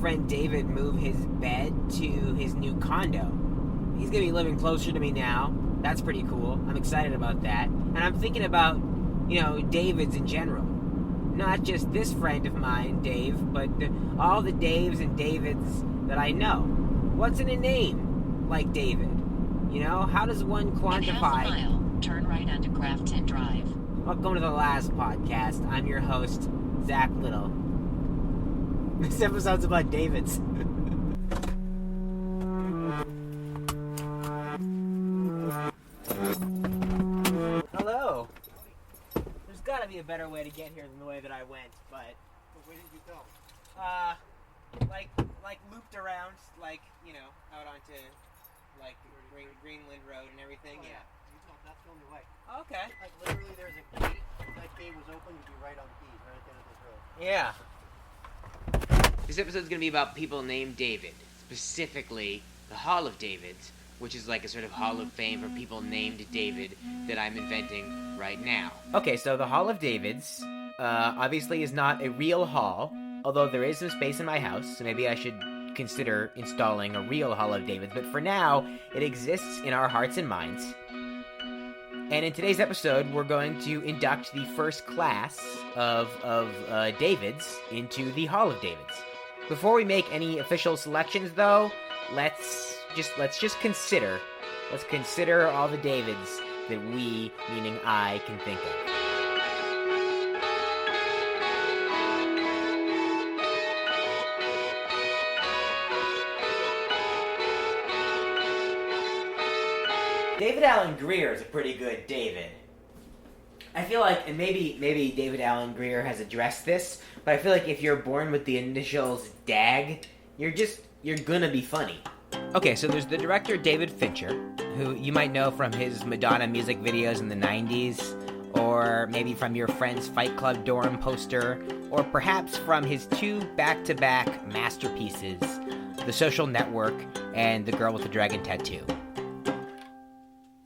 friend David move his bed to his new condo. He's going to be living closer to me now. That's pretty cool. I'm excited about that. And I'm thinking about, Davids in general. Not just this friend of mine, Dave, but all the Daves and Davids that I know. What's in a name like David? How does one quantify... In half a mile, turn right onto Grafton Drive. Welcome to the last podcast. I'm your host, Zach Little. This episode's about Davids. Hello. There's gotta be a better way to get here than the way that I went, but... Where did you go? Like looped around, out onto, Greenland Road and everything, Oh, yeah. That's the only way. Okay. Like, literally, there's a gate. If that gate was open, you'd be right on Keys, right at the end of this road. Yeah. This episode's going to be about people named David. Specifically, the Hall of Davids, which is like a sort of Hall of Fame for people named David that I'm inventing right now. Okay, so the Hall of Davids, obviously is not a real hall, although there is some space in my house, so maybe I should consider installing a real Hall of Davids. But for now, it exists in our hearts and minds. And in today's episode, we're going to induct the first class of Davids into the Hall of Davids. Before we make any official selections, though, let's just consider all the Davids that we, meaning I, can think of. David Alan Grier is a pretty good David. I feel like, and maybe David Alan Grier has addressed this, but I feel like if you're born with the initials DAG, you're gonna be funny. Okay, so there's the director David Fincher, who you might know from his Madonna music videos in the 90s, or maybe from your friend's Fight Club dorm poster, or perhaps from his two back-to-back masterpieces, The Social Network and The Girl with the Dragon Tattoo.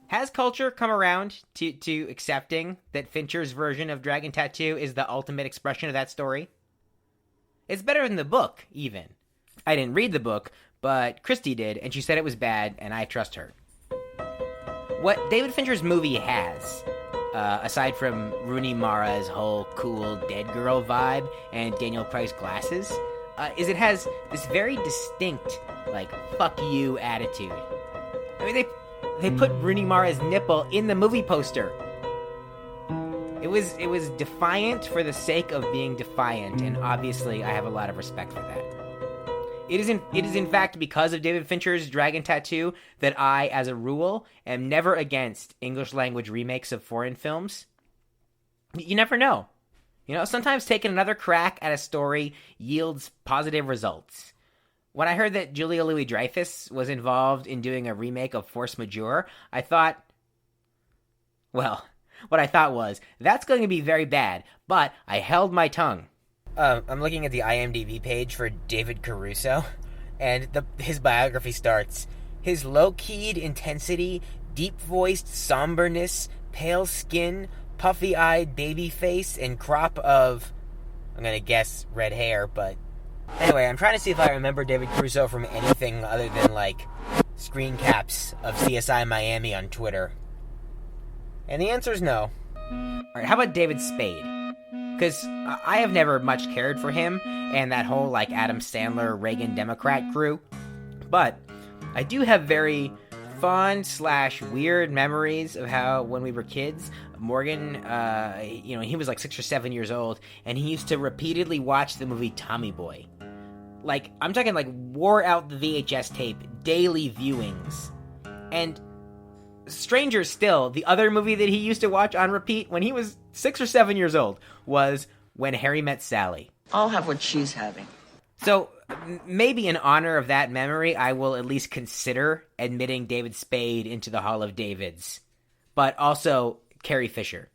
Has culture come around to accepting that Fincher's version of Dragon Tattoo is the ultimate expression of that story? It's better than the book, even. I didn't read the book, but Christy did, and she said it was bad, and I trust her. What David Fincher's movie has, aside from Rooney Mara's whole cool dead girl vibe and Daniel Craig's glasses, is it has this very distinct, fuck you attitude. I mean, they put Rooney Mara's nipple in the movie poster. It was defiant for the sake of being defiant, and obviously I have a lot of respect for that. It is in fact because of David Fincher's Dragon Tattoo that I, as a rule, am never against English language remakes of foreign films. You never know. Sometimes taking another crack at a story yields positive results. When I heard that Julia Louis-Dreyfus was involved in doing a remake of Force Majeure, I thought, well, what I thought was, that's going to be very bad, but I held my tongue. I'm looking at the IMDb page for David Caruso, and his biography starts, his low-keyed intensity, deep-voiced somberness, pale skin, puffy-eyed baby face, and crop of, I'm going to guess red hair, but... Anyway, I'm trying to see if I remember David Caruso from anything other than, screen caps of CSI Miami on Twitter. And the answer is no. Alright, how about David Spade? Because I have never much cared for him and that whole, Adam Sandler Reagan Democrat crew. But I do have very fond/weird memories of how, when we were kids, Morgan, he was 6 or 7 years old, and he used to repeatedly watch the movie Tommy Boy. I'm talking wore out the VHS tape, daily viewings. And stranger still, the other movie that he used to watch on repeat when he was 6 or 7 years old was When Harry Met Sally. I'll have what she's having. So, maybe in honor of that memory, I will at least consider admitting David Spade into the Hall of Davids. But also, Carrie Fisher.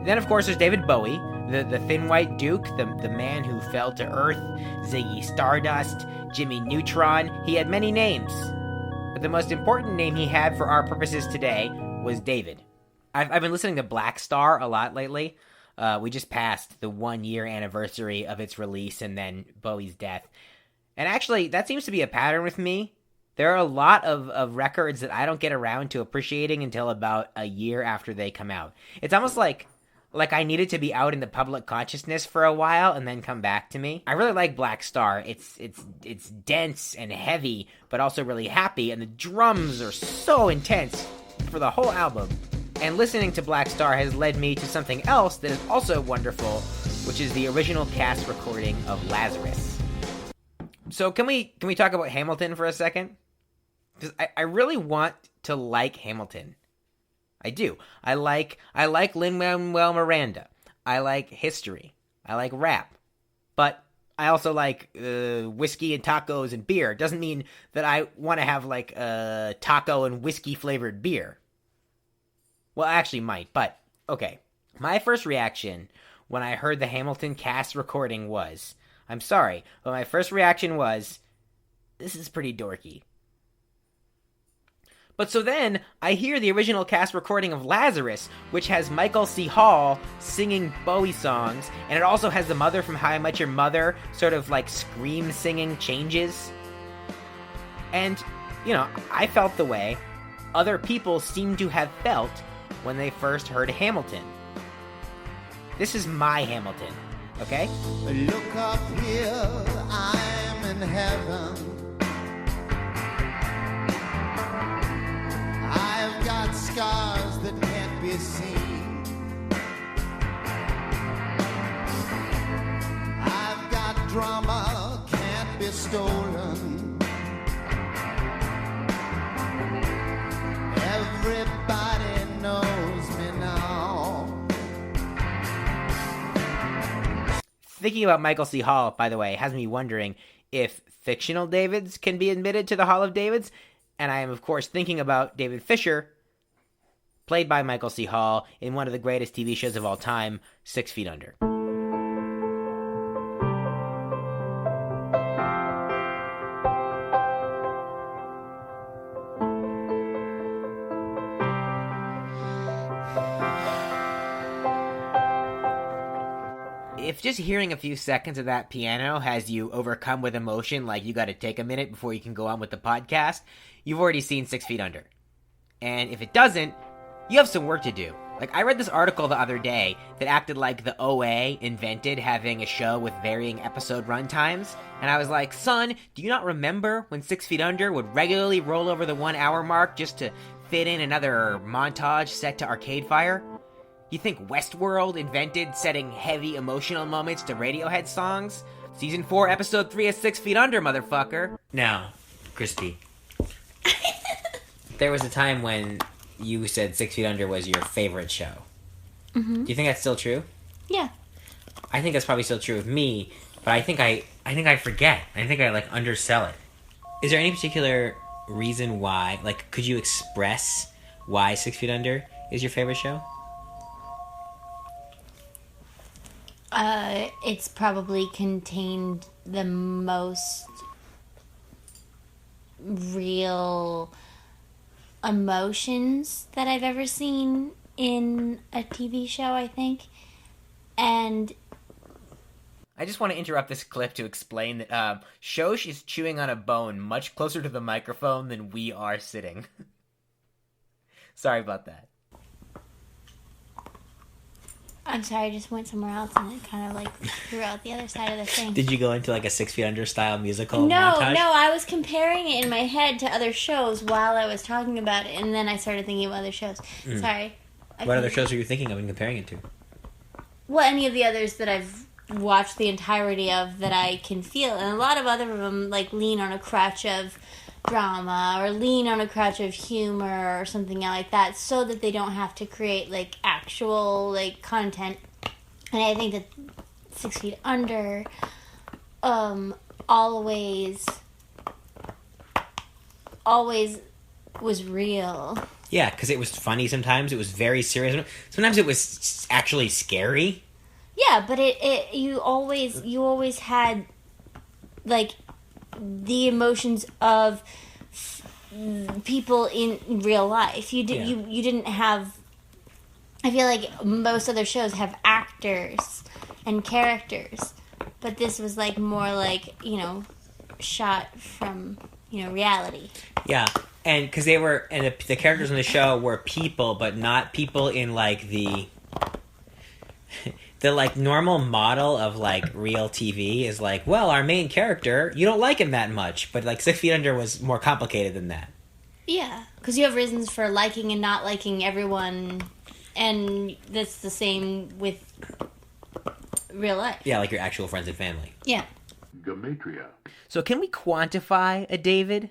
Then, of course, there's David Bowie, the Thin White Duke, the man who fell to Earth, Ziggy Stardust, Jimmy Neutron. He had many names. But the most important name he had for our purposes today was David. I've been listening to Black Star a lot lately. We just passed the 1-year anniversary of its release and then Bowie's death. And actually, that seems to be a pattern with me. There are a lot of records that I don't get around to appreciating until about a year after they come out. It's almost like I needed to be out in the public consciousness for a while and then come back to me. I really like Black Star. It's dense and heavy, but also really happy, and the drums are so intense for the whole album. And listening to Black Star has led me to something else that is also wonderful, which is the original cast recording of Lazarus. So can we talk about Hamilton for a second? Because I really want to like Hamilton. I do. I like Lin-Manuel Miranda. I like history. I like rap. But I also like whiskey and tacos and beer. It doesn't mean that I want to have like a taco and whiskey flavored beer. Well, I actually might, but okay. My first reaction when I heard the Hamilton cast recording was, I'm sorry, but my first reaction was, this is pretty dorky. But so then, I hear the original cast recording of Lazarus, which has Michael C. Hall singing Bowie songs, and it also has the mother from How I Met Your Mother sort of like scream singing changes. And, you know, I felt the way other people seem to have felt when they first heard Hamilton. This is my Hamilton, okay? Look up here, I'm in heaven. I've got scars that can't be seen. I've got drama, can't be stolen. Everybody knows me now. Thinking about Michael C. Hall, by the way, has me wondering if fictional Davids can be admitted to the Hall of Davids. And I am, of course, thinking about David Fisher, played by Michael C. Hall in one of the greatest TV shows of all time, 6 Feet Under. If just hearing a few seconds of that piano has you overcome with emotion, like you gotta take a minute before you can go on with the podcast, you've already seen 6 Feet Under. And if it doesn't, you have some work to do. Like, I read this article the other day that acted like the OA invented having a show with varying episode runtimes, and I was like, son, do you not remember when 6 Feet Under would regularly roll over the 1 hour mark just to fit in another montage set to Arcade Fire? You think Westworld invented setting heavy emotional moments to Radiohead songs? Season 4, Episode 3 of 6 Feet Under, motherfucker. Now, Christy, there was a time when you said 6 Feet Under was your favorite show. Mm-hmm. Do you think that's still true? Yeah. I think that's probably still true of me, but I think I forget. I think I, like, undersell it. Is there any particular reason why, like, could you express why 6 Feet Under is your favorite show? It's probably contained the most real emotions that I've ever seen in a TV show, I think. And I just want to interrupt this clip to explain that Shosh is chewing on a bone much closer to the microphone than we are sitting. Sorry about that. I'm sorry, I just went somewhere else and it kind of like threw out the other side of the thing. Did you go into like a 6 Feet Under style musical No, montage? no, I was comparing it in my head to other shows while I was talking about it, and then I started thinking of other shows. Sorry. What other shows are you thinking of and comparing it to? Well, any of the others that I've watched the entirety of that I can feel, and a lot of other of them like lean on a crutch of drama or lean on a crutch of humor or something like that, so that they don't have to create like actual like content. And I think that 6 Feet Under always was real. Yeah, because it was funny sometimes. It was very serious. Sometimes it was actually scary. Yeah, but you always had like the emotions of people in real life. You didn't have I feel like most other shows have actors and characters, but this was like more like, shot from, reality. Yeah, and because the characters in the show were people, but not people in like the like normal model of like real TV is like, well, our main character, you don't like him that much, but like 6 Feet Under was more complicated than that. Yeah, because you have reasons for liking and not liking everyone, and that's the same with real life. Yeah, like your actual friends and family. Yeah. Gematria. So can we quantify a David?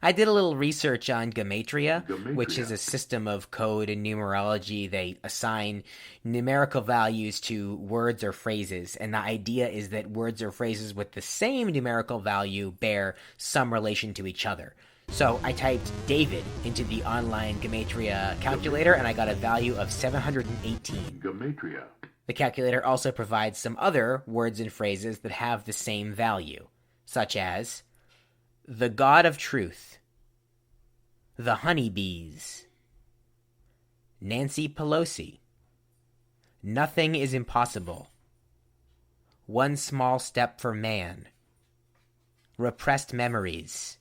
I did a little research on Gematria, which is a system of code and numerology. They assign numerical values to words or phrases, and the idea is that words or phrases with the same numerical value bear some relation to each other. So I typed David into the online Gematria calculator, and I got a value of 718. Gematria. The calculator also provides some other words and phrases that have the same value, such as the God of Truth, the Honeybees, Nancy Pelosi, Nothing is Impossible, One Small Step for Man, Repressed Memories,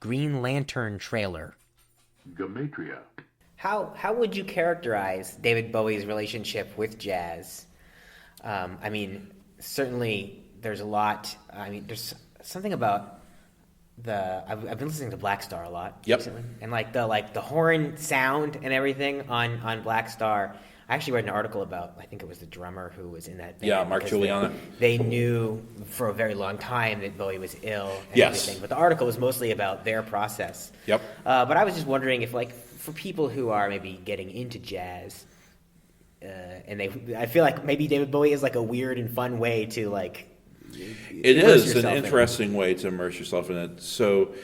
Green Lantern Trailer. Gematria. How would you characterize David Bowie's relationship with jazz? I mean, certainly there's a lot. I mean, there's something about I've been listening to Black Star a lot recently, and like the horn sound and everything on Black Star. I actually read an article about, I think it was the drummer who was in that band. Yeah, Mark Juliana. They knew for a very long time that Bowie was ill and Yes. everything, but the article was mostly about their process. Yep. But I was just wondering if, like, for people who are maybe getting into jazz, and I feel like maybe David Bowie is like a weird and fun way to like. It is an interesting way to immerse yourself in it. So,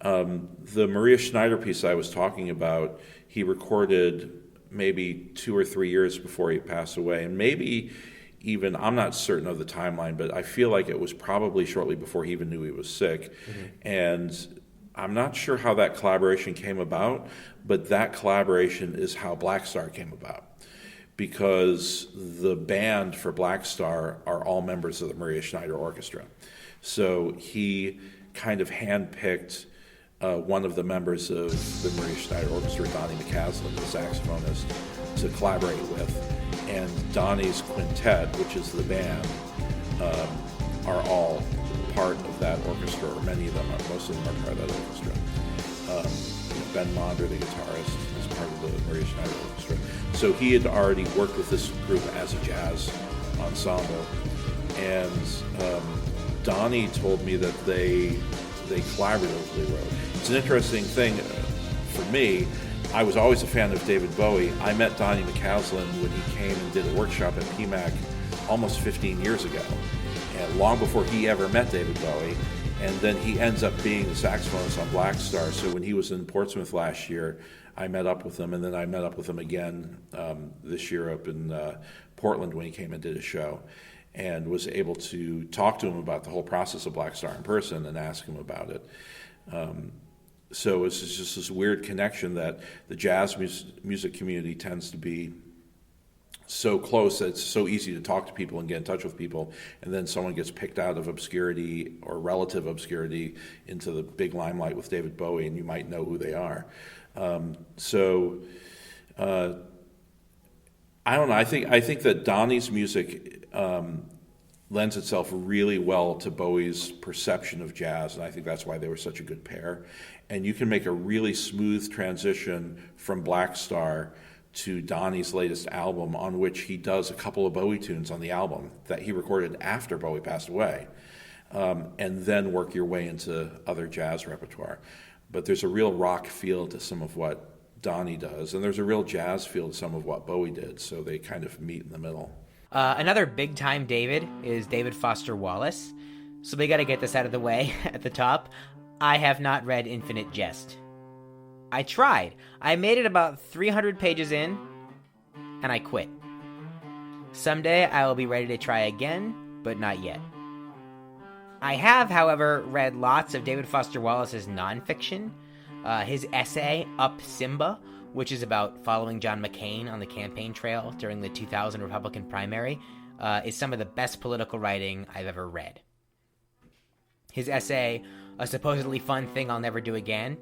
the Maria Schneider piece I was talking about, he recorded maybe 2 or 3 years before he passed away, and maybe even, I'm not certain of the timeline, but I feel like it was probably shortly before he even knew he was sick. Mm-hmm. And I'm not sure how that collaboration came about, but that collaboration is how Black Star came about, because the band for Black Star are all members of the Maria Schneider Orchestra. So he kind of handpicked one of the members of the Maria Schneider Orchestra, Donnie McCaslin, the saxophonist, to collaborate with. And Donnie's quintet, which is the band, are all part of that orchestra, or many of them are. Most of them are part of that orchestra. Ben Monder, the guitarist, is part of the Maria Schneider Orchestra. So he had already worked with this group as a jazz ensemble. And Donnie told me that they collaboratively wrote. It's an interesting thing for me. I was always a fan of David Bowie. I met Donnie McCaslin when he came and did a workshop at PMAC almost 15 years ago, and long before he ever met David Bowie. And then he ends up being the saxophonist on Black Star. So when he was in Portsmouth last year, I met up with him, and then I met up with him again this year up in Portland when he came and did a show, and was able to talk to him about the whole process of Black Star in person and ask him about it. So it's just this weird connection that the jazz music community tends to be so close that it's so easy to talk to people and get in touch with people, and then someone gets picked out of obscurity or relative obscurity into the big limelight with David Bowie, and you might know who they are. I don't know. I think that Donnie's music lends itself really well to Bowie's perception of jazz, and I think that's why they were such a good pair. And you can make a really smooth transition from Black Star to Donnie's latest album, on which he does a couple of Bowie tunes on the album that he recorded after Bowie passed away, and then work your way into other jazz repertoire. But there's a real rock feel to some of what Donnie does, and there's a real jazz feel to some of what Bowie did, so they kind of meet in the middle. Another big-time David is David Foster Wallace, so we got to get this out of the way at the top. I have not read Infinite Jest. I tried. I made it about 300 pages in, and I quit. Someday I will be ready to try again, but not yet. I have, however, read lots of David Foster Wallace's nonfiction. His essay, Up Simba, which is about following John McCain on the campaign trail during the 2000 Republican primary, is some of the best political writing I've ever read. His essay, A Supposedly Fun Thing I'll Never Do Again,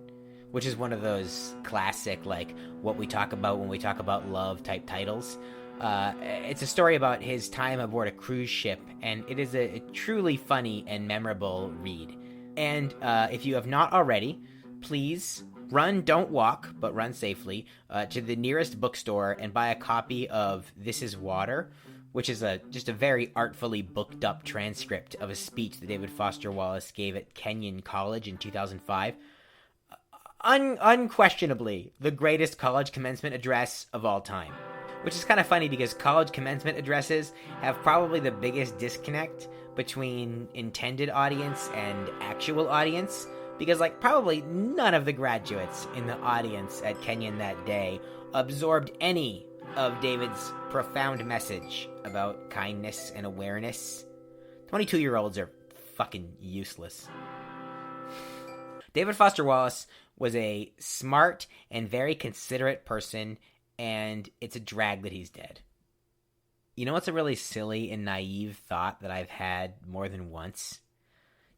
which is one of those classic, like, what we talk about when we talk about love type titles. It's a story about his time aboard a cruise ship, and it is a truly funny and memorable read. And if you have not already, please run, don't walk, but run safely, to the nearest bookstore and buy a copy of This Is Water, which is just a very artfully booked up transcript of a speech that David Foster Wallace gave at Kenyon College in 2005. Unquestionably, the greatest college commencement address of all time. Which is kind of funny because college commencement addresses have probably the biggest disconnect between intended audience and actual audience, because probably none of the graduates in the audience at Kenyon that day absorbed any of David's profound message about kindness and awareness. 22-year-olds are fucking useless. David Foster Wallace was a smart and very considerate person, and it's a drag that he's dead. You know what's a really silly and naive thought that I've had more than once?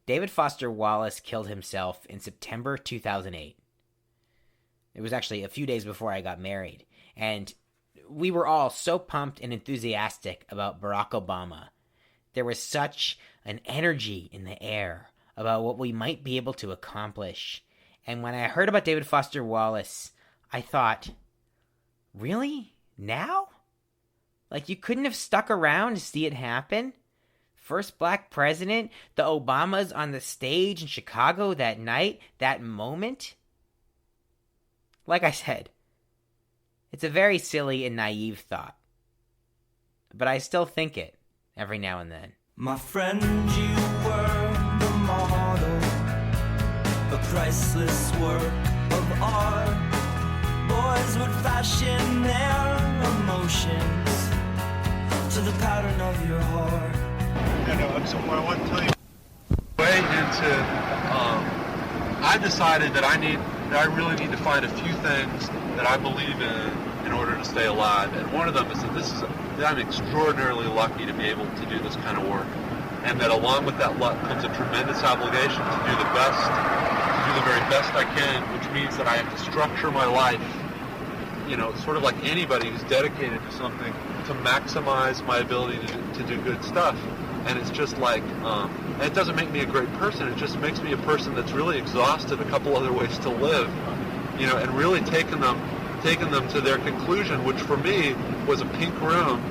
David Foster Wallace killed himself in September 2008. It was actually a few days before I got married, and we were all so pumped and enthusiastic about Barack Obama. There was such an energy in the air about what we might be able to accomplish. And when I heard about David Foster Wallace, I thought, really? Now? You couldn't have stuck around to see it happen? First black president, the Obamas on the stage in Chicago that night, that moment? Like I said, it's a very silly and naive thought. But I still think it every now and then. My friend, you were the model, a priceless work of art. Boys would fashion their emotions to the pattern of your heart. So what I want to tell you, way into, I decided that I really need to find a few things that I believe in order to stay alive. And one of them is that I'm extraordinarily lucky to be able to do this kind of work, and that along with that luck comes a tremendous obligation to do the very best I can, which means that I have to structure my life, sort of like anybody who's dedicated to something, to maximize my ability to do good stuff. And it's just and it doesn't make me a great person, it just makes me a person that's really exhausted a couple other ways to live, and really taken them to their conclusion, which for me was a pink room,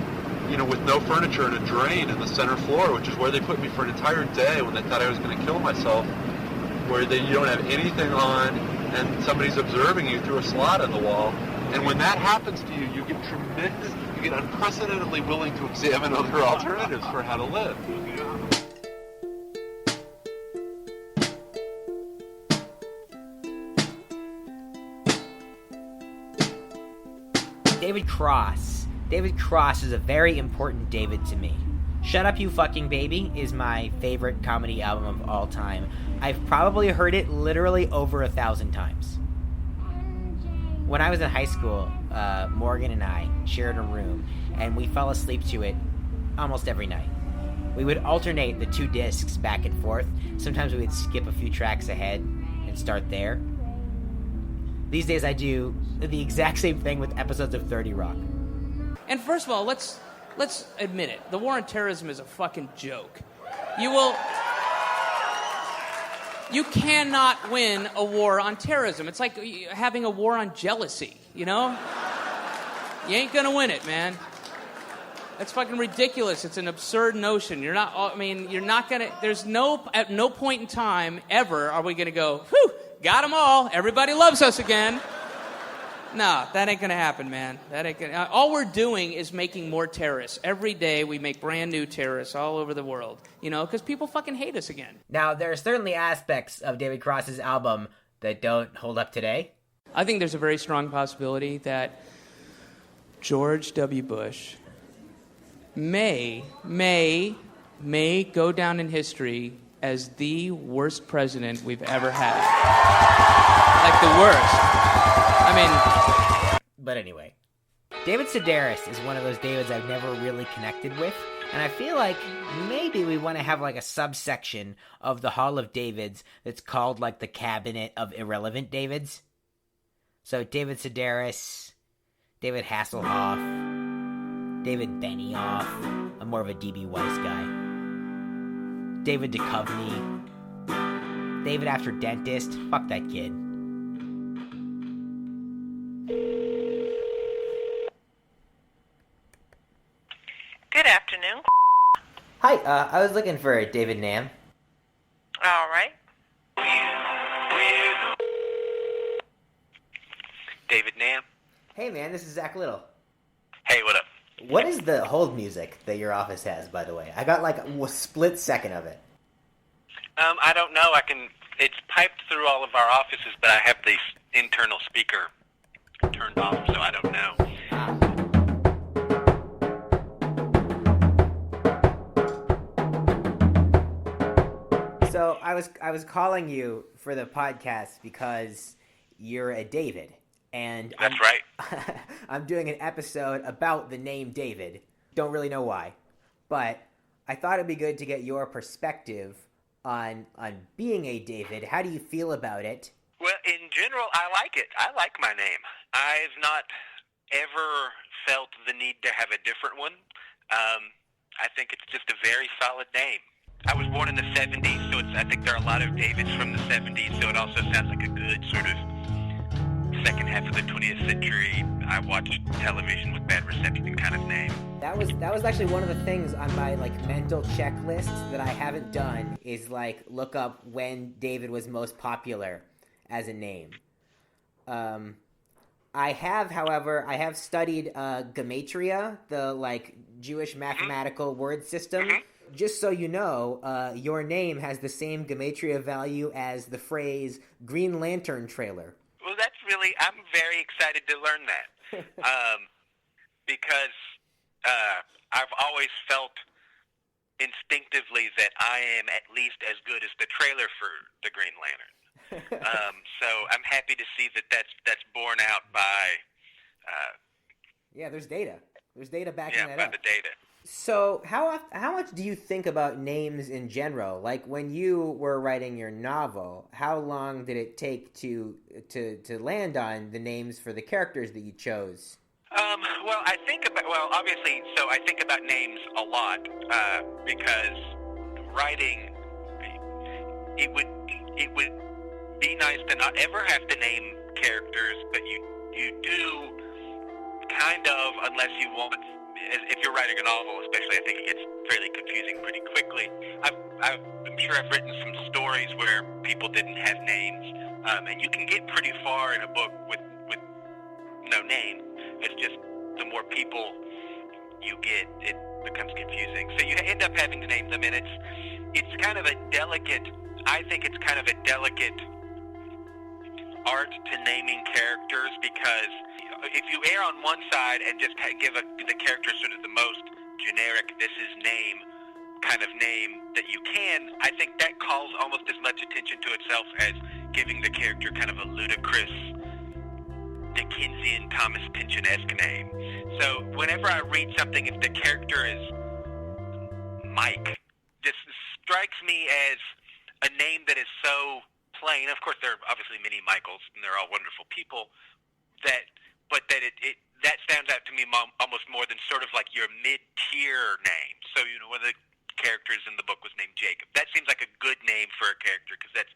with no furniture and a drain in the center floor, which is where they put me for an entire day when they thought I was going to kill myself, where you don't have anything on and somebody's observing you through a slot in the wall. And when that happens to you, you get unprecedentedly willing to examine other alternatives for how to live. David Cross is a very important David to me. Shut Up You Fucking Baby is my favorite comedy album of all time. I've probably heard it literally over 1,000 times. When I was in high school, Morgan and I shared a room, and we fell asleep to it almost every night. We would alternate the two discs back and forth. Sometimes we would skip a few tracks ahead and start there. These days I do the exact same thing with episodes of 30 Rock. And first of all, let's admit it. The war on terrorism is a fucking joke. You cannot win a war on terrorism. It's like having a war on jealousy, You ain't gonna win it, man. That's fucking ridiculous. It's an absurd notion. You're not gonna, at no point in time ever are we gonna go, whew, got them all. Everybody loves us again. No, that ain't gonna happen, man. All we're doing is making more terrorists. Every day we make brand new terrorists all over the world, because people fucking hate us again. Now, there are certainly aspects of David Cross's album that don't hold up today. I think there's a very strong possibility that George W. Bush may go down in history as the worst president we've ever had. Like the worst. I mean... But anyway, David Sedaris is one of those Davids I've never really connected with, and I feel like maybe we want to have like a subsection of the Hall of Davids that's called like the Cabinet of Irrelevant Davids. So David Sedaris, David Hasselhoff, David Benioff, I'm more of a D.B. Weiss guy, David Duchovny, David After Dentist, fuck that kid. Good afternoon. Hi, I was looking for David Nahm. All right. David Nahm. Hey man, this is Zach Little. Hey, what up? What is the hold music that your office has, by the way? I got like a split second of it. I don't know. It's piped through all of our offices, but I have the internal speaker turned off, so I don't know. So I was calling you for the podcast because you're a David, and that's right. I'm doing an episode about the name David. Don't really know why, but I thought it'd be good to get your perspective on being a David. How do you feel about it? Well, in general, I like it. I like my name. I've not ever felt the need to have a different one. I think it's just a very solid name. I was born in the 70s, so I think there are a lot of Davids from the 70s, so it also sounds like a good sort of second half of the 20th century, I watched television with bad reception kind of name. That was actually one of the things on my like mental checklist that I haven't done is like look up when David was most popular as a name. I have studied gematria, the like Jewish mathematical word system. Mm-hmm. Just so you know, your name has the same gematria value as the phrase Green Lantern trailer. Well, I'm very excited to learn that. Because I've always felt instinctively that I am at least as good as the trailer for the Green Lantern. So I'm happy to see that's borne out by... yeah, there's data. There's data backing that up. Yeah, by the data. So how much do you think about names in general? Like when you were writing your novel, how long did it take to land on the names for the characters that you chose? Well, obviously, so I think about names a lot because writing, it would be nice to not ever have to name characters, but you do kind of, unless you want. If you're writing a novel, especially, I think it gets fairly confusing pretty quickly. I'm sure I've written some stories where people didn't have names, and you can get pretty far in a book with no name. It's just the more people you get, it becomes confusing. So you end up having to name them, and it's kind of a delicate. I think it's kind of a delicate art to naming characters because if you err on one side and just give the character sort of the most generic "this is name" kind of name that you can, I think that calls almost as much attention to itself as giving the character kind of a ludicrous Dickensian Thomas Pynchon-esque name. So whenever I read something, if the character is Mike, this strikes me as a name that is so plain. Of course, there are obviously many Michaels, and they're all wonderful people. That stands out to me almost more than sort of like your mid-tier name. So, one of the characters in the book was named Jacob. That seems like a good name for a character because that's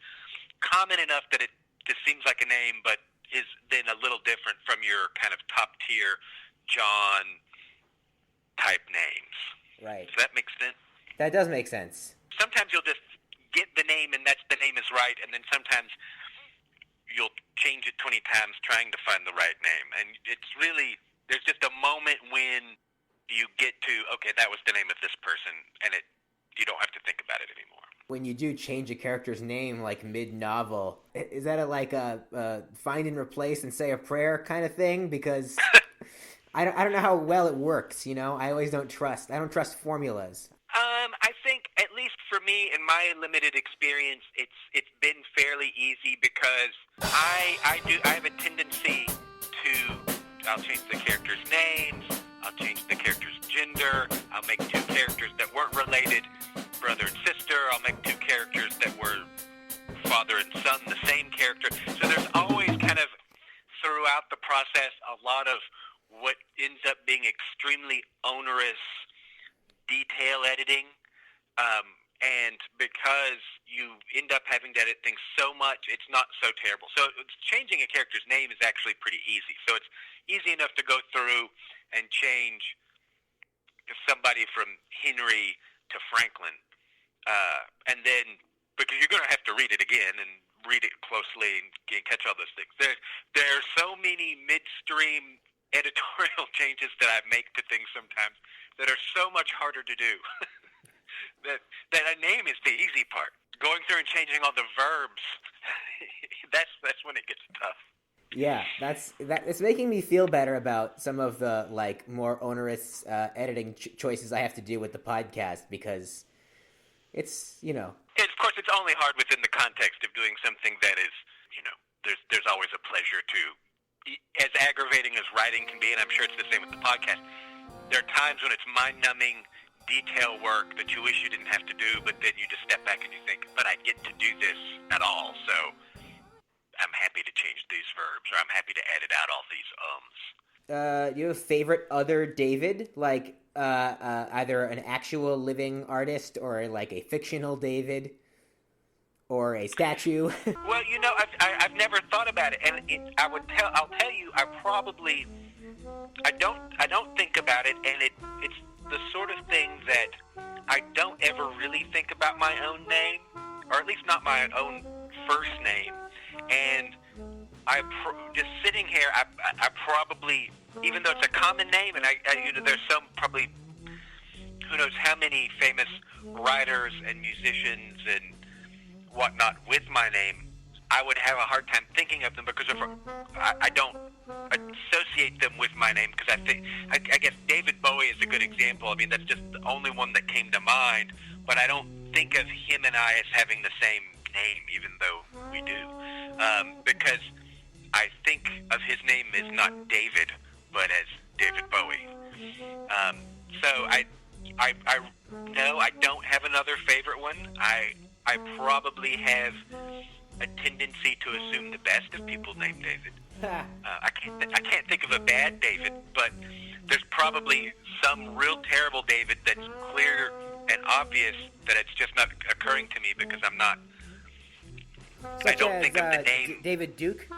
common enough that it just seems like a name, but is then a little different from your kind of top-tier John type names. Right. Does that make sense? That does make sense. Sometimes you'll just get the name and the name is right, and then sometimes you'll change it 20 times trying to find the right name. And it's really, there's just a moment when you get to, okay, that was the name of this person, and you don't have to think about it anymore. When you do change a character's name, like mid-novel, is that like a find and replace and say a prayer kind of thing? Because I don't know how well it works, I always don't trust. I don't trust formulas. I think, at least for me, in my my limited experience, it's been fairly easy because I have a tendency to, I'll change the characters' names, I'll change the character's gender, I'll make two characters that weren't related, brother and sister, I'll make two characters that were father and son, the same character. So there's always kind of, throughout the process, a lot of what ends up being extremely onerous detail editing. And because you end up having to edit things so much, it's not so terrible. So changing a character's name is actually pretty easy. So it's easy enough to go through and change somebody from Henry to Franklin. And then, because you're going to have to read it again and read it closely and catch all those things. There are so many midstream editorial changes that I make to things sometimes that are so much harder to do. that a name is the easy part. Going through and changing all the verbs, that's when it gets tough. Yeah, it's making me feel better about some of the like more onerous editing choices I have to do with the podcast, because it's, you know. And of course, it's only hard within the context of doing something that is, you know, there's always a pleasure to, as aggravating as writing can be, and I'm sure it's the same with the podcast, there are times when it's mind-numbing detail work that you wish you didn't have to do, but then you just step back and you think, but I get to do this at all, so I'm happy to change these verbs, or I'm happy to edit out all these You have a favorite other David, like either an actual living artist or like a fictional David or a statue? Well, you know, I've never thought about it, and I'll tell you, I don't think about it, and it's the sort of thing that I don't ever really think about my own name, or at least not my own first name. And just sitting here, I probably, even though it's a common name, and you know, there's some probably, who knows how many famous writers and musicians and whatnot with my name, I would have a hard time thinking of them because I don't associate them with my name, because I guess David Bowie is a good example. I mean, that's just the only one that came to mind, but I don't think of him and I as having the same name, even though we do, because I think of his name as not David, but as David Bowie. So I no, I don't have another favorite one. I probably have a tendency to assume the best of people named David. I can't think of a bad David, but there's probably some real terrible David that's clear and obvious that it's just not occurring to me because I'm not. I don't think of the name. David Duke.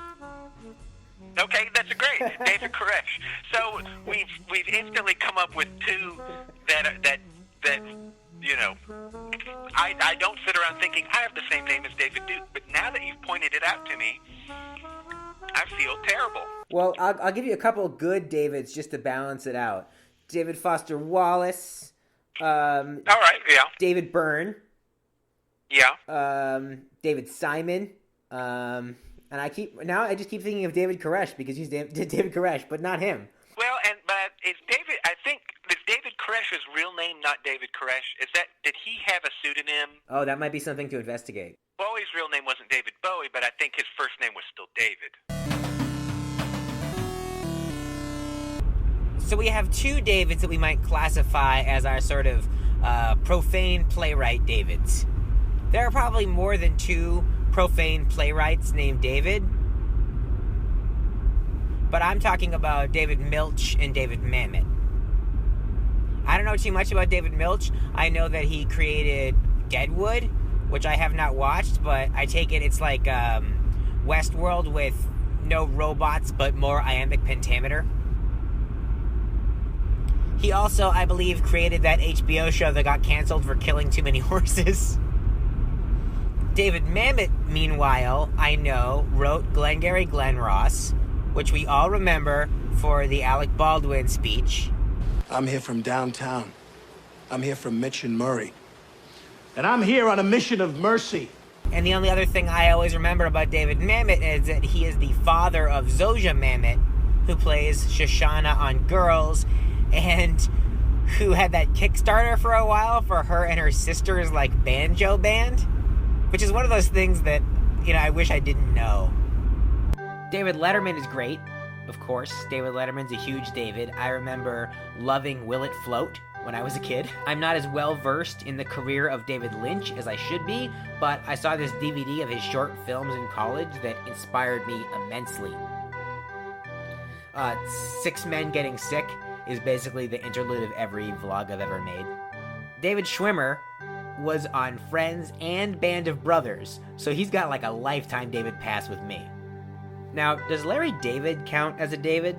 Okay, that's great, David Koresh. So we've instantly come up with two that you know. I don't sit around thinking I have the same name as David Duke, but now that you've pointed it out to me, I feel terrible. Well, I'll give you a couple of good Davids just to balance it out. David Foster Wallace. All right, yeah. David Byrne. Yeah. David Simon. And I just keep thinking of David Koresh because he's David Koresh, but not him. Well, but is David? I think is David Koresh's real name not David Koresh? Did he have a pseudonym? Oh, that might be something to investigate. Bowie's real name wasn't David Bowie, but I think his first name was still David. So we have two Davids that we might classify as our sort of profane playwright Davids. There are probably more than two profane playwrights named David, but I'm talking about David Milch and David Mamet. I don't know too much about David Milch. I know that he created Deadwood, which I have not watched, but I take it it's like Westworld with no robots but more iambic pentameter. He also, I believe, created that HBO show that got canceled for killing too many horses. David Mamet, meanwhile, I know, wrote Glengarry Glen Ross, which we all remember for the Alec Baldwin speech. I'm here from downtown. I'm here from Mitch and Murray. And I'm here on a mission of mercy. And the only other thing I always remember about David Mamet is that he is the father of Zosia Mamet, who plays Shoshana on Girls. And who had that Kickstarter for a while for her and her sister's, like, banjo band, which is one of those things that, I wish I didn't know. David Letterman is great, of course. David Letterman's a huge David. I remember loving Will It Float when I was a kid. I'm not as well versed in the career of David Lynch as I should be, but I saw this DVD of his short films in college that inspired me immensely. Six Men Getting Sick is basically the interlude of every vlog I've ever made. David Schwimmer was on Friends and Band of Brothers, so he's got like a lifetime David pass with me. Now, does Larry David count as a David?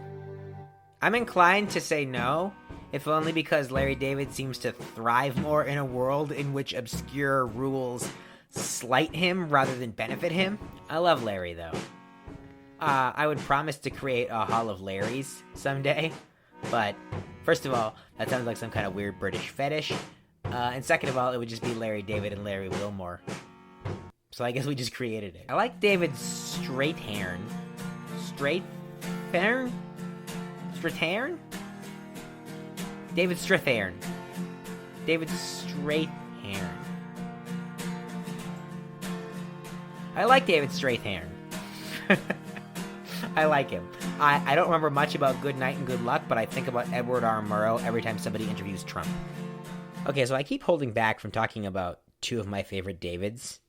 I'm inclined to say no, if only because Larry David seems to thrive more in a world in which obscure rules slight him rather than benefit him. I love Larry, though. I would promise to create a Hall of Larrys someday, but first of all, that sounds like some kind of weird British fetish, and second of all, it would just be Larry David and Larry Wilmore. So I guess we just created it. I like David Strathairn. Strathairn? David Strathairn. David Strathairn. I like David Strathairn. I like him. I don't remember much about Good Night and Good Luck, but I think about Edward R. Murrow every time somebody interviews Trump. Okay, so I keep holding back from talking about two of my favorite Davids,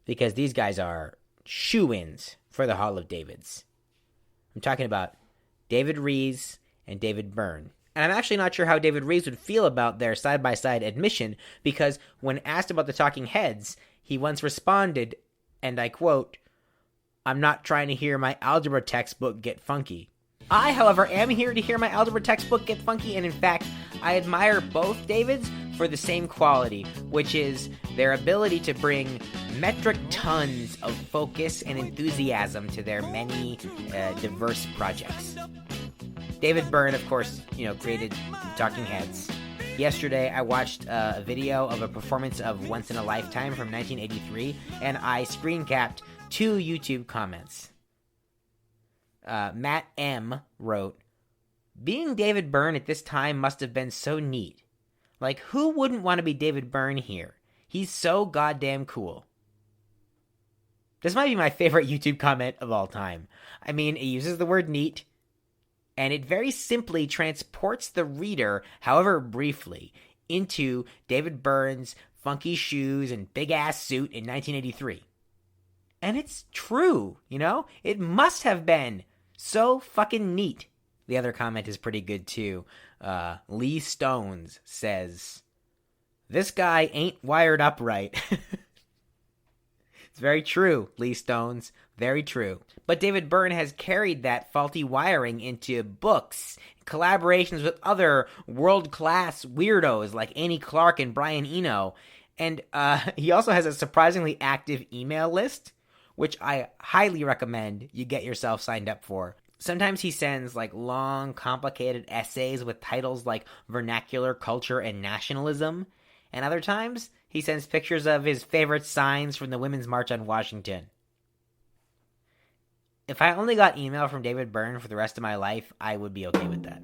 because these guys are shoo-ins for the Hall of Davids. I'm talking about David Rees and David Byrne. And I'm actually not sure how David Rees would feel about their side-by-side admission, because when asked about the Talking Heads, he once responded, and I quote, "I'm not trying to hear my algebra textbook get funky." I, however, am here to hear my algebra textbook get funky, and in fact, I admire both Davids for the same quality, which is their ability to bring metric tons of focus and enthusiasm to their many diverse projects. David Byrne, of course, created Talking Heads. Yesterday, I watched a video of a performance of Once in a Lifetime from 1983, and I screen capped 2 YouTube comments. Matt M. wrote, "Being David Byrne at this time must have been so neat. Like, who wouldn't want to be David Byrne here? He's so goddamn cool." This might be my favorite YouTube comment of all time. I mean, it uses the word neat, and it very simply transports the reader, however briefly, into David Byrne's funky shoes and big-ass suit in 1983. And it's true, It must have been so fucking neat. The other comment is pretty good, too. Lee Stones says, "This guy ain't wired up right." It's very true, Lee Stones. Very true. But David Byrne has carried that faulty wiring into books, collaborations with other world-class weirdos like Annie Clark and Brian Eno. And he also has a surprisingly active email list, which I highly recommend you get yourself signed up for. Sometimes he sends long, complicated essays with titles like Vernacular Culture and Nationalism, and other times he sends pictures of his favorite signs from the Women's March on Washington. If I only got email from David Byrne for the rest of my life, I would be okay with that.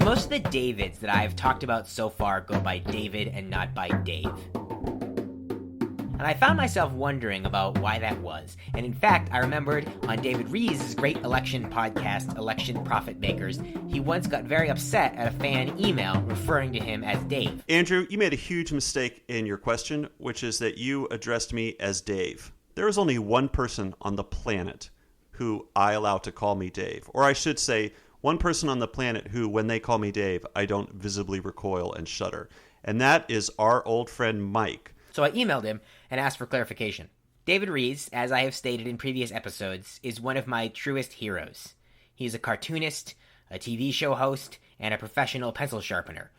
Most of the Davids that I've talked about so far go by David and not by Dave. And I found myself wondering about why that was. And in fact, I remembered on David Rees' great election podcast, Election Profit Makers, he once got very upset at a fan email referring to him as Dave. Andrew, you made a huge mistake in your question, which is that you addressed me as Dave. There is only one person on the planet who I allow to call me Dave. Or I should say, one person on the planet who, when they call me Dave, I don't visibly recoil and shudder. And that is our old friend Mike. So I emailed him and asked for clarification. David Rees, as I have stated in previous episodes, is one of my truest heroes. He's a cartoonist, a TV show host, and a professional pencil sharpener.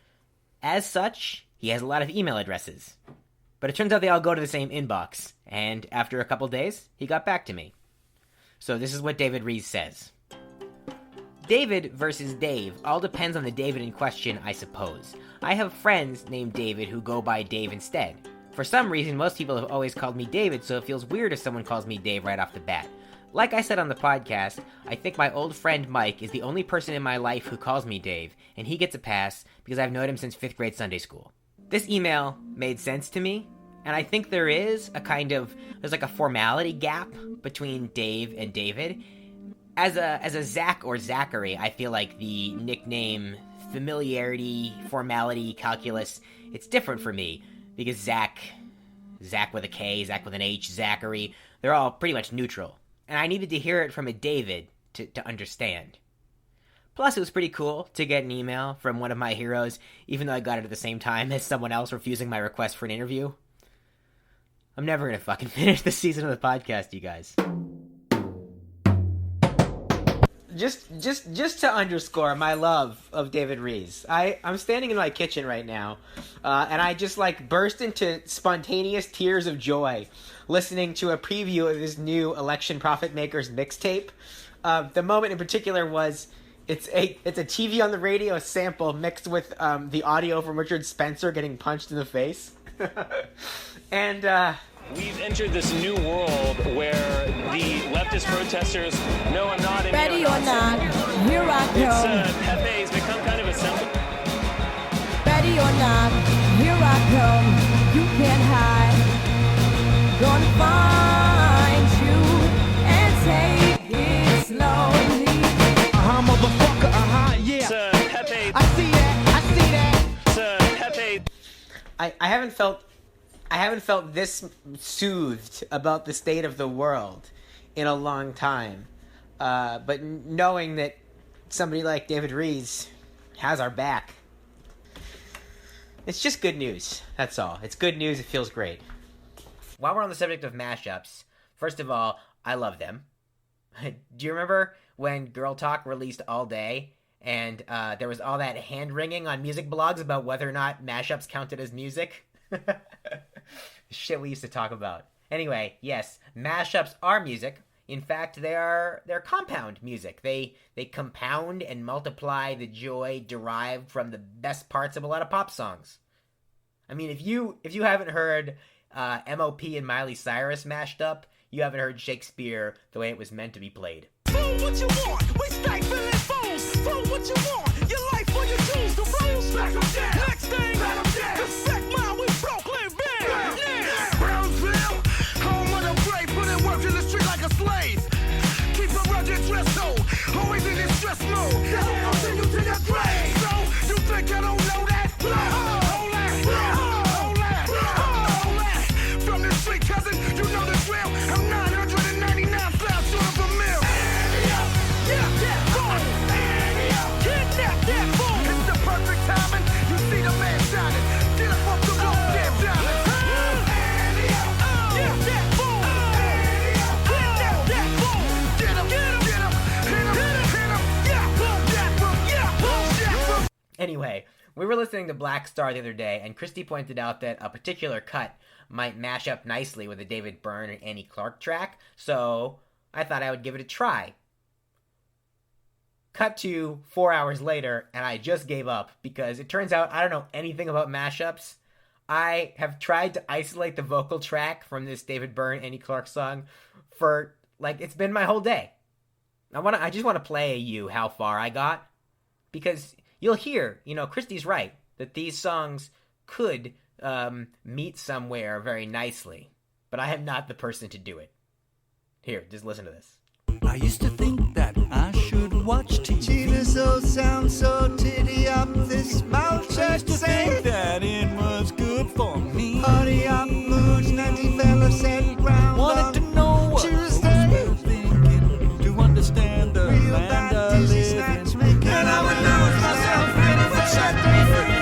As such, he has a lot of email addresses. But it turns out they all go to the same inbox, and after a couple days, he got back to me. So this is what David Rees says. David versus Dave all depends on the David in question, I suppose. I have friends named David who go by Dave instead. For some reason, most people have always called me David, so it feels weird if someone calls me Dave right off the bat. Like I said on the podcast, I think my old friend Mike is the only person in my life who calls me Dave, and he gets a pass because I've known him since 5th grade Sunday school. This email made sense to me, and I think there's like a formality gap between Dave and David. As a Zach or Zachary, I feel like the nickname familiarity, formality, calculus, it's different for me. Because Zach with a K, Zach with an H, Zachary, they're all pretty much neutral. And I needed to hear it from a David to understand. Plus, it was pretty cool to get an email from one of my heroes, even though I got it at the same time as someone else refusing my request for an interview. I'm never gonna fucking finish this season of the podcast, you guys. Just to underscore my love of David Rees, I'm standing in my kitchen right now, and I just burst into spontaneous tears of joy listening to a preview of his new Election Profit Makers mixtape. The moment in particular was it's a TV on the radio sample mixed with the audio from Richard Spencer getting punched in the face, and. We've entered this new world where the leftist protesters, no, I'm not in Ready or not, here I come. Pepe's become kind of a symbol. Ready or not, here I come. You can't hide. Gonna find you and take it slowly. Motherfucker, yeah. Pepe. I see that. Pepe. I haven't felt this soothed about the state of the world in a long time. But knowing that somebody like David Rees has our back, it's just good news. That's all. It's good news. It feels great. While we're on the subject of mashups, first of all, I love them. Do you remember when Girl Talk released All Day and there was all that hand-wringing on music blogs about whether or not mashups counted as music? Shit we used to talk about. Anyway, yes, mashups are music. In fact, they're compound music. They compound and multiply the joy derived from the best parts of a lot of pop songs. I mean, if you haven't heard MOP and Miley Cyrus mashed up, you haven't heard Shakespeare the way it was meant to be played. Fool what you want, we stifling fools. Fool what you want, your life or your dues, the rules. Back 'em down. Next thing, let 'em down. The sect mile with Brooklyn, bam. Yeah. Brownsville, home of the brave, put in work in the street like a slave. Keep a rugged dress though, always in this stress mode. That'll continue to the grave. So, you think I don't know that? Hold that. From the street, cousin, you know the drill. I'm 999 flies short of a mill. It's the perfect timing. You see the man shining. Get up off the road, damn diamond. Anyway, we were listening to Black Star the other day, and Christy pointed out that a particular cut might mash up nicely with a David Byrne and Annie Clark track, so I thought I would give it a try. Cut to 4 hours later, and I just gave up, because it turns out I don't know anything about mashups. I have tried to isolate the vocal track from this David Byrne, Annie Clark song for, it's been my whole day. I just want to play you how far I got, because you'll hear, Christy's right, that these songs could meet somewhere very nicely, but I am not the person to do it. Here, just listen to this. I used to think that I should watch TV. Jesus, oh, sounds so titty up this mouth. I used to think that it was good for me. Party up, moods, 90 fellas said ground. Wanted to know what Tuesday. folks were thinking, to understand the Real land bad I dizzy live snatch in. making. And I would lose myself ready for set me free.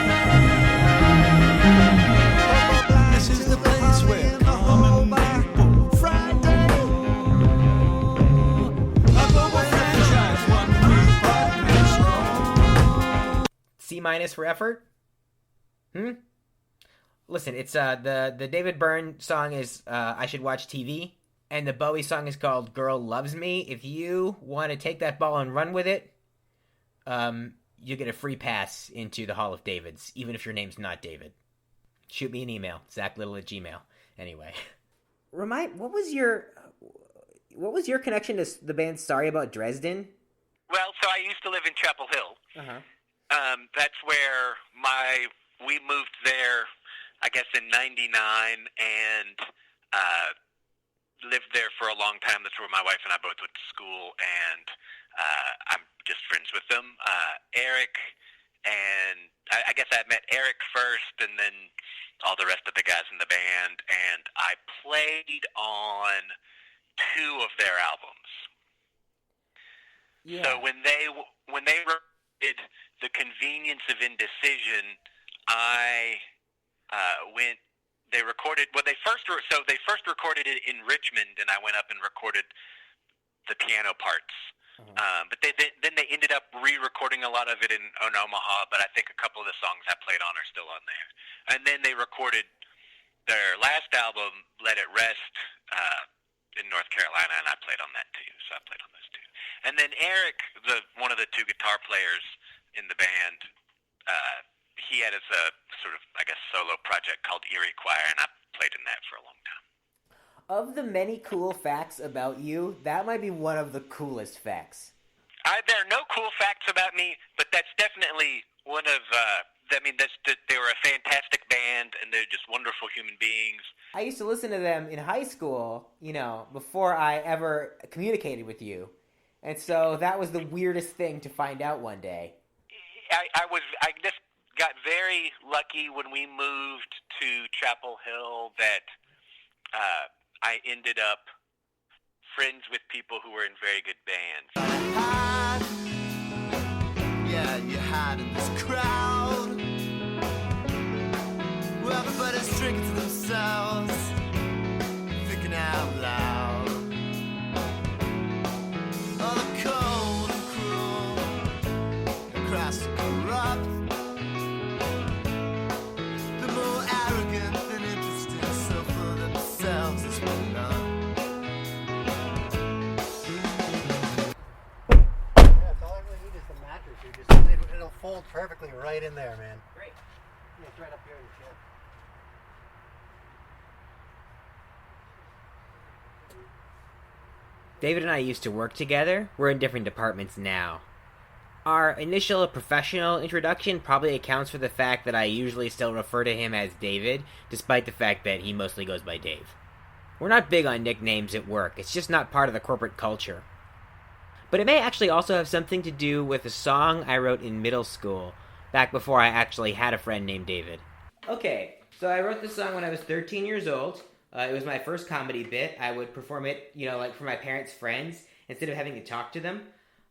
This is the place where common people Friday. C- for effort? Listen, it's the David Byrne song is I Should Watch TV, and the Bowie song is called Girl Loves Me. If you want to take that ball and run with it, you get a free pass into the Hall of Davids, even if your name's not David. Shoot me an email, zachlittle@gmail. Anyway, what was your connection to the band Sorry About Dresden? Well, so I used to live in Chapel Hill. That's where we moved there, I guess, in '99, and lived there for a long time. That's where my wife and I both went to school, and I'm just friends with them. Eric, and I guess I met Eric first, and then all the rest of the guys in the band, and I played on 2 of their albums. Yeah. So when they recorded The Convenience of Indecision, I went. They recorded. Well, they first recorded it in Richmond, and I went up and recorded the piano parts. But then they ended up re-recording a lot of it in Omaha. But I think a couple of the songs I played on are still on there. And then they recorded their last album, Let It Rest, in North Carolina, and I played on that too. So I played on those 2. And then Eric, one of the 2 guitar players in the band, he had his sort of, I guess, solo project called Erie Choir, and I played in that for a long time. Of the many cool facts about you, that might be one of the coolest facts. There are no cool facts about me, but that's definitely one of. They were a fantastic band, and they're just wonderful human beings. I used to listen to them in high school, before I ever communicated with you. And so that was the weirdest thing to find out one day. I just got very lucky when we moved to Chapel Hill that I ended up friends with people who were in very good bands. Yeah, you hide in this crowd. Well, everybody's drinking to themselves, thinking out loud. All the cold and cruel, the crass and corrupt, the more arrogant than interested, so full of themselves as well. It'll fold perfectly right in there, man. Great. Yeah, it's right up here in the shed. David and I used to work together. We're in different departments now. Our initial professional introduction probably accounts for the fact that I usually still refer to him as David, despite the fact that he mostly goes by Dave. We're not big on nicknames at work. It's just not part of the corporate culture. But it may actually also have something to do with a song I wrote in middle school, back before I actually had a friend named David. Okay, so I wrote this song when I was 13 years old. It was my first comedy bit. I would perform it, for my parents' friends, instead of having to talk to them.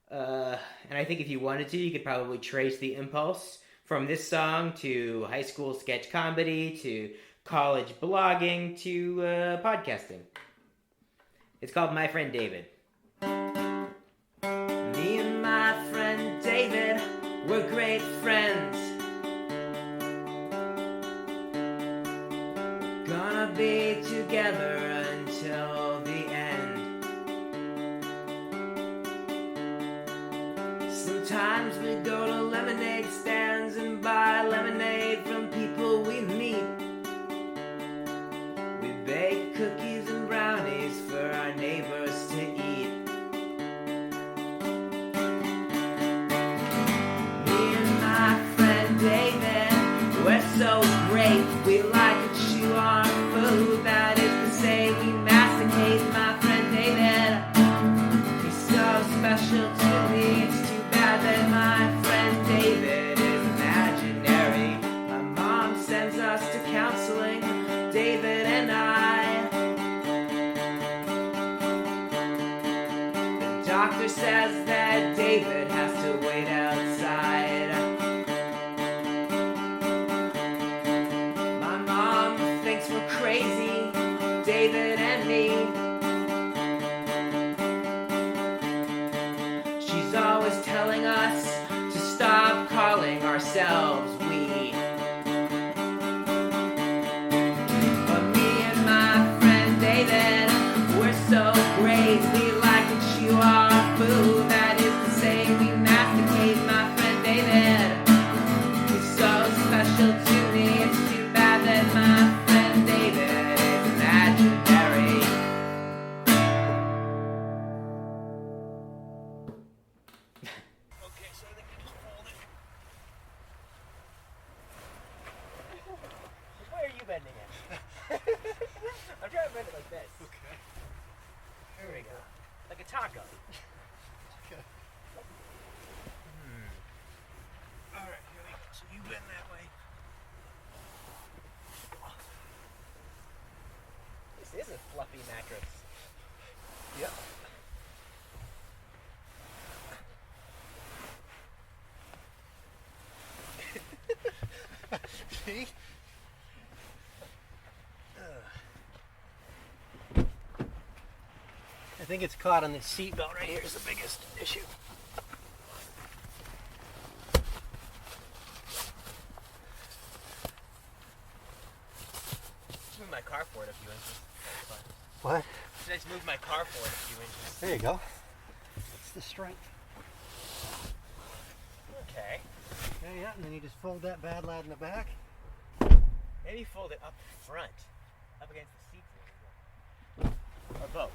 And I think if you wanted to, you could probably trace the impulse from this song to high school sketch comedy, to college blogging, to podcasting. It's called My Friend David. Me and my friend David, we're great friends. Gonna be together until the end. Sometimes we go to lemonade stands and buy lemonade from people we meet. We bake cookies and brownies for our neighbors to eat. David, we're so great. We like to chew on food. That is to say, we masticate my friend David. He's so special to me. It's too bad that my friend David is imaginary. My mom sends us to counseling, David and I. The doctor says that David has to wait outside. We're crazy, David and me. She's always telling us to stop calling ourselves we. bend it like this. Okay. There we go. Like a taco. Okay. All right, here we go. So you bend that way. This is a fluffy mattress. Yep. See? I think it's caught on this seat belt right here is the biggest issue. Move my car forward a few inches. That's fine. What? Should I just move my car forward a few inches? There you go. That's the strength. Okay. Yeah, and then you just fold that bad lad in the back. Maybe fold it up front. Up against the seat. Or both.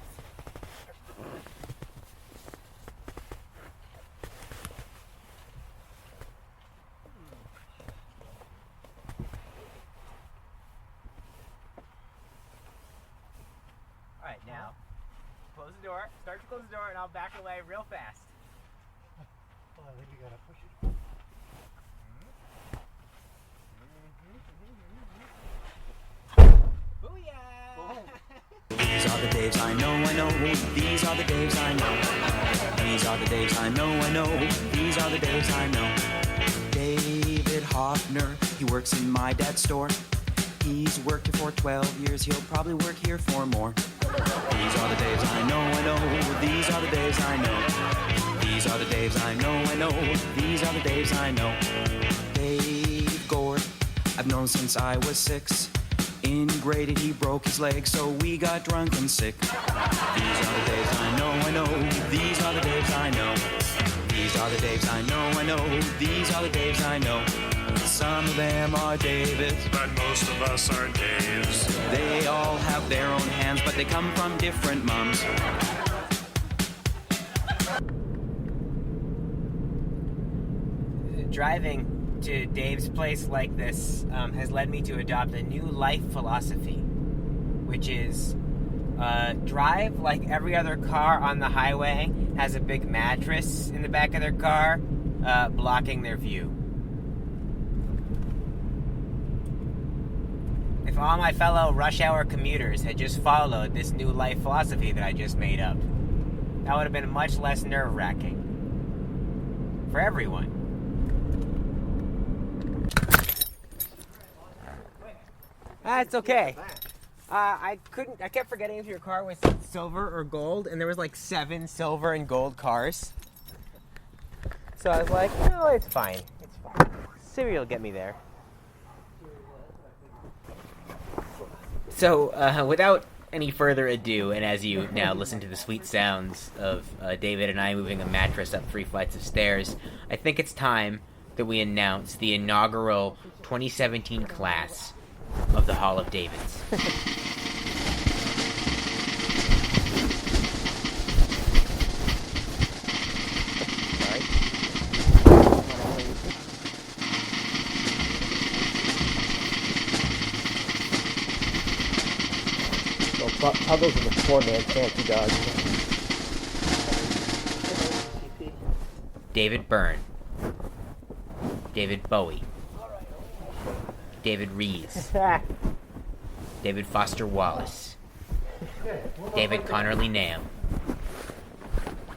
Alright, now, close the door. Start to close the door and I'll back away real fast. Oh, I think you gotta push it. These are the Daves I know, these are the Daves I know. These are the Daves I know, these are the Daves I know. David Hoffner, he works in my dad's store. He's worked here for 12 years, he'll probably work here for more. These are the Daves I know, these are the Daves I know. These are the Daves I know, these are the Daves I know. Dave Gord, I've known since I was 6. In grade 8 he broke his leg, so we got drunk and sick. These are the Daves I know, these are the Daves I know. These are the Daves I know, these are the Daves I know. Some of them are Davids, but most of us are Daves. They all have their own hands, but they come from different moms. Driving to Dave's place like this has led me to adopt a new life philosophy, which is drive like every other car on the highway has a big mattress in the back of their car blocking their view. If all my fellow rush hour commuters had just followed this new life philosophy that I just made up, that would have been much less nerve-wracking for everyone. It's okay. I kept forgetting if your car was silver or gold, and there was like 7 silver and gold cars. So I was like, no, it's fine. It's fine. Siri will get me there. So, without any further ado, and as you now listen to the sweet sounds of David and I moving a mattress up 3 flights of stairs, I think it's time that we announce the inaugural 2017 class of the Hall of Davids. Puggles are the poor man's fancy dog. David Byrne. David Bowie. David Rees. David Foster Wallace. David Connerley Nahm.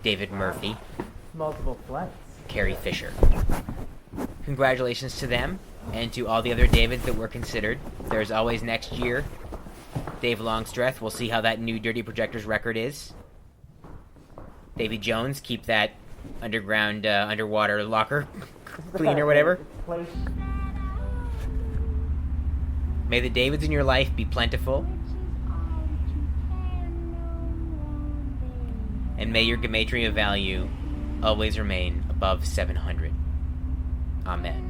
David Murphy. Multiple flights. Carrie Fisher. Congratulations to them, and to all the other Davids that were considered. There's always next year. Dave Longstreth, we'll see how that new Dirty Projectors record is. Davy Jones, keep that underground, underwater locker clean or whatever. May the Davids in your life be plentiful. And may your gematria value always remain above 700. Amen.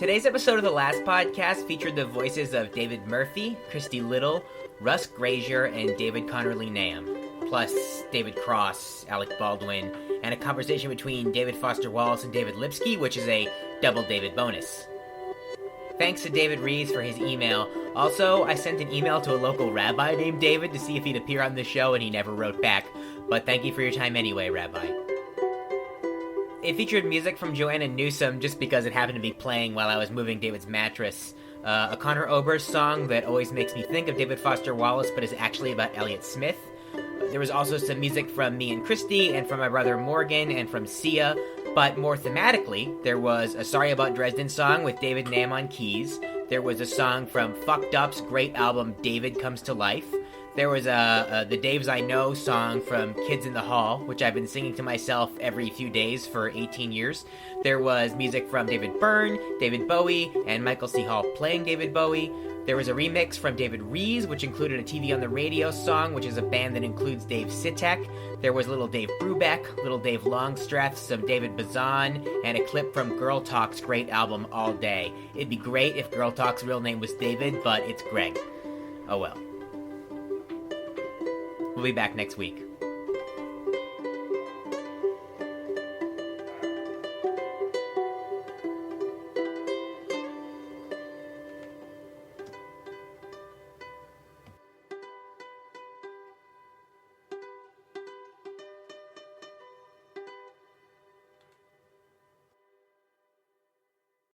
Today's episode of The Last Podcast featured the voices of David Murphy, Christy Little, Russ Grazier, and David Connerley Nahm, plus David Cross, Alec Baldwin, and a conversation between David Foster Wallace and David Lipsky, which is a double David bonus. Thanks to David Rees for his email. Also, I sent an email to a local rabbi named David to see if he'd appear on the show, and he never wrote back. But thank you for your time anyway, Rabbi. It featured music from Joanna Newsom just because it happened to be playing while I was moving David's mattress. A Conor Oberst song that always makes me think of David Foster Wallace but is actually about Elliott Smith. There was also some music from me and Christy, and from my brother Morgan, and from Sia. But more thematically, there was a Sorry About Dresden song with David Nahm on keys. There was a song from Fucked Up's great album David Comes to Life. There was the Daves I Know song from Kids in the Hall, which I've been singing to myself every few days for 18 years. There was music from David Byrne, David Bowie, and Michael C. Hall playing David Bowie. There was a remix from David Rees, which included a TV on the Radio song, which is a band that includes Dave Sitek. There was Little Dave Brubeck, Little Dave Longstreth, some David Bazan, and a clip from Girl Talk's great album All Day. It'd be great if Girl Talk's real name was David, but it's Greg. Oh well. We'll be back next week.